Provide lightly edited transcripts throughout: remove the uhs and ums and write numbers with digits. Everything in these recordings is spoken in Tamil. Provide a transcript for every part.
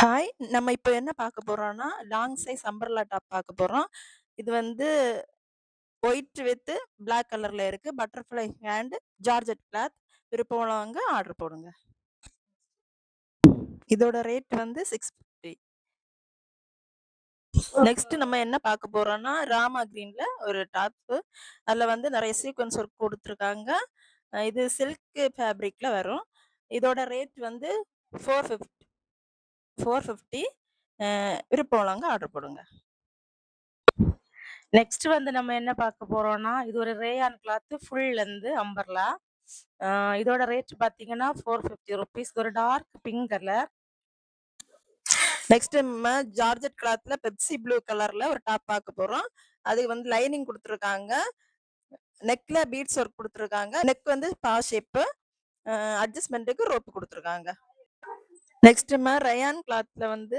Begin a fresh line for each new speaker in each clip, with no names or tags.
ஹாய்! நம்ம இப்ப என்ன பார்க்க போறோம்னா, லாங் சைஸ் அம்பர்லா டாப் பார்க்க போறோம். இது வந்து ஒயிட் வித் பிளாக் கலர்ல இருக்கு. Butterfly hand, georgette cloth. விருப்பம் உள்ளவங்க ஆர்டர் போடுங்க. இதோட ரேட் வந்து 650. நெக்ஸ்ட் நம்ம என்ன பார்க்க போறோம்னா, ராமா கிரீன்ல ஒரு டாப்பு. அதுல வந்து நெறைய சீக்வென்ஸ் ஒர்க் குடுத்துருக்காங்க. இது சில்க் ஃபேப்ரிக்ல வரும். இதோட ரேட் வந்து 450. 450. விருப்பம் உள்ளவங்க ஆர்டர் போடுங்க. நெக்ஸ்ட் வந்து நம்ம என்ன பார்க்க போறோம்னா, இது ஒரு rayon cloth full length umbrella. இதோட ரேட் பார்த்தீங்கன்னா ₹450. ஒரு டார்க் பிங்க் கலர். நெக்ஸ்ட் நம்ம ஜார்ஜெட் கிளாத்ல பெப்சி ப்ளூ கலர்ல ஒரு டாப் பார்க்க போறோம். அது வந்து லைனிங் குடுத்துருக்காங்க. நெக்ல பீட்ஸ் ஒர்க் குடுத்துருக்காங்க. நெக் வந்து பா ஷேப்பு. அட்ஜஸ்ட்மென்ட்க்கு ரோப் குடுத்துருக்காங்க. நெக்ஸ்ட் நம்ம ரயான் கிளாத்ல வந்து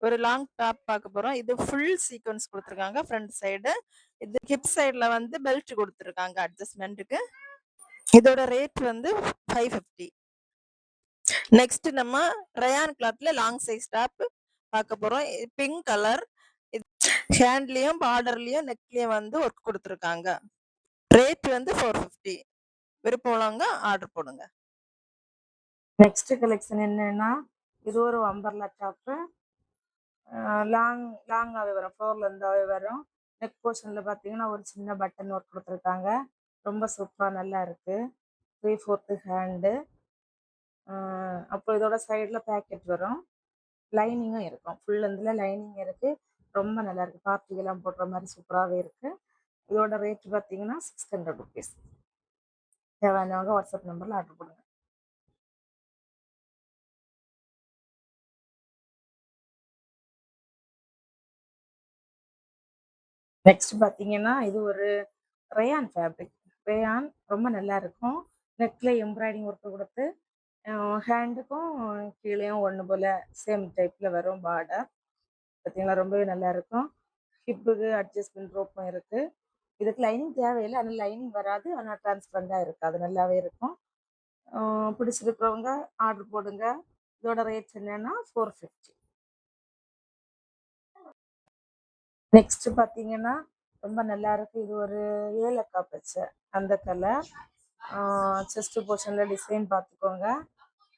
ஒரு லாங் டாப் பார்க்க போறோம். இது ஃபுல் சீக்வென்ஸ் குடுத்துருக்காங்க ஃப்ரண்ட் சைடு. இது ஹிப் சைடுல வந்து பெல்ட் குடுத்துருக்காங்க அட்ஜஸ்ட்மென்ட்க்கு. இதோட ரேட் வந்து 550. நெக்ஸ்ட் நம்ம ரயான் கிளாத்ல லாங் சைஸ் டாப் பார்க்க போறோம். Pink colour. ஹேண்ட்லயும் பார்டர்லயும் நெக்லயும் வந்து ஒர்க் குடுத்துருக்காங்க. ரேட் வந்து 450. விருப்பம் உள்ளவங்க ஆர்டர் போடுங்க. நெக்ஸ்ட் கலெக்ஷன் என்னன்னா, இது ஒரு அம்பர்லா டாப். லாங்காவே வரும். ஃப்ளோர்ல இருந்தாவே வரும். நெக் போர்ஷன்ல பார்த்தீங்கன்னா, ஒரு சின்ன பட்டன் ஒர்க் குடுத்துருக்காங்க. ரொம்ப சூப்பரா நல்லா இருக்கு. 3/4 ஹேண்டு. அப்புறம் இதோட சைடுல பாக்கெட் வரும். லைனிங்கும் இருக்கும். ஃபுல் லென்த்ல லைனிங் இருக்கு. ரொம்ப நல்லா இருக்கு. பார்ட்டிக்கெல்லாம் போடுற மாரி சூப்பராவே இருக்கு. இதோட ரேட் பார்த்தீங்கன்னா ₹600. தேவையானவங்க வாட்ஸ்அப் நம்பர்ல ஆர்டர் பண்ணுங்க. நெக்ஸ்ட் பார்த்தீங்கன்னா, இது ஒரு ரேயான் ஃபேப்ரிக். ரேயான் ரொம்ப நல்லா இருக்கும். நெக்ல எம்ப்ராய்டிங் ஒர்க் குடுத்து, ஹேண்டுக்கும் கீழயும் ஒண்ணு போல சேம் டைப்ல வரும் பார்டர். பார்த்தீங்களா, ரொம்பவே நல்லா இருக்கும். ஹிப்புக்கு அட்ஜஸ்ட்மென்ட் ரோப்பும் இருக்கு. இதுக்கு லைனிங் தேவையில்ல. ஆனா லைனிங் வராது. ஆனா டிரான்ஸ்பரண்டா இருக்கு. அது நல்லாவே இருக்கும். பிடிச்சிருக்கிறவங்க ஆர்டர் போடுங்க. இதோட ரேட் என்னன்னா 450. நெக்ஸ்ட் பார்த்தீங்கன்னா, ரொம்ப நல்லா இருக்கு. இது ஒரு ஏலக்காய் பச்சை அந்த கலர். செஸ்ட் போர்ஷன்ல டிசைன் பார்த்துக்கோங்க.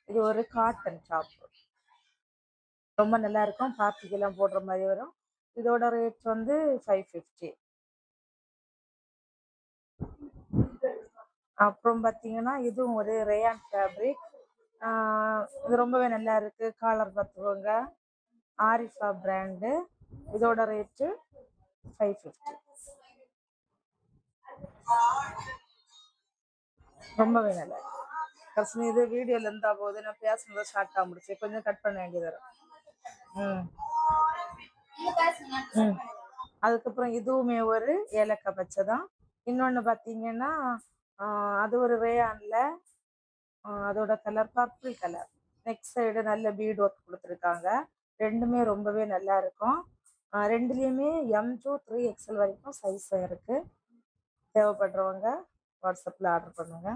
இது ஒரு காட்டன் டாப். ரொம்ப நல்லா இருக்கும். பார்ட்டிக்கெல்லாம் போடுற மாதிரி வரும். இதோட ரேட் வந்து 550. அப்புறம் பார்த்தீங்கன்னா, இதுவும் ஒரு ரேயான் ஃபேப்ரிக். இது ரொம்பவே நல்லா இருக்கு. காலர் பார்த்துக்கோங்க. ஆரிஃபா பிராண்டு. இதோட ரேட்டு 550. ரொம்பவே நல்லா இருக்கு. கஸ்னி இது வீடியோல இருந்தா போது நான் பேசுனதை ஷார்ட்டா முடிச்சு கொஞ்சம் கட் பண்ண வேண்டியது வரும். ம் ம் அதுக்கப்புறம் இதுவுமே ஒரு ஏலக்காய் பச்சை தான். இன்னொன்று பார்த்தீங்கன்னா, அது ஒரு ரேயான்ல. அதோட colour purple colour. Neck side நல்ல பீட் ஒர்க் கொடுத்துருக்காங்க. ரெண்டுமே ரொம்பவே நல்லா இருக்கும். ரெண்டுலேயுமே எம் டூ 3XL வரைக்கும் சைஸ் இருக்கு. தேவைப்படுறவங்க வாட்ஸ்அப்பில் ஆர்டர் பண்ணுங்க.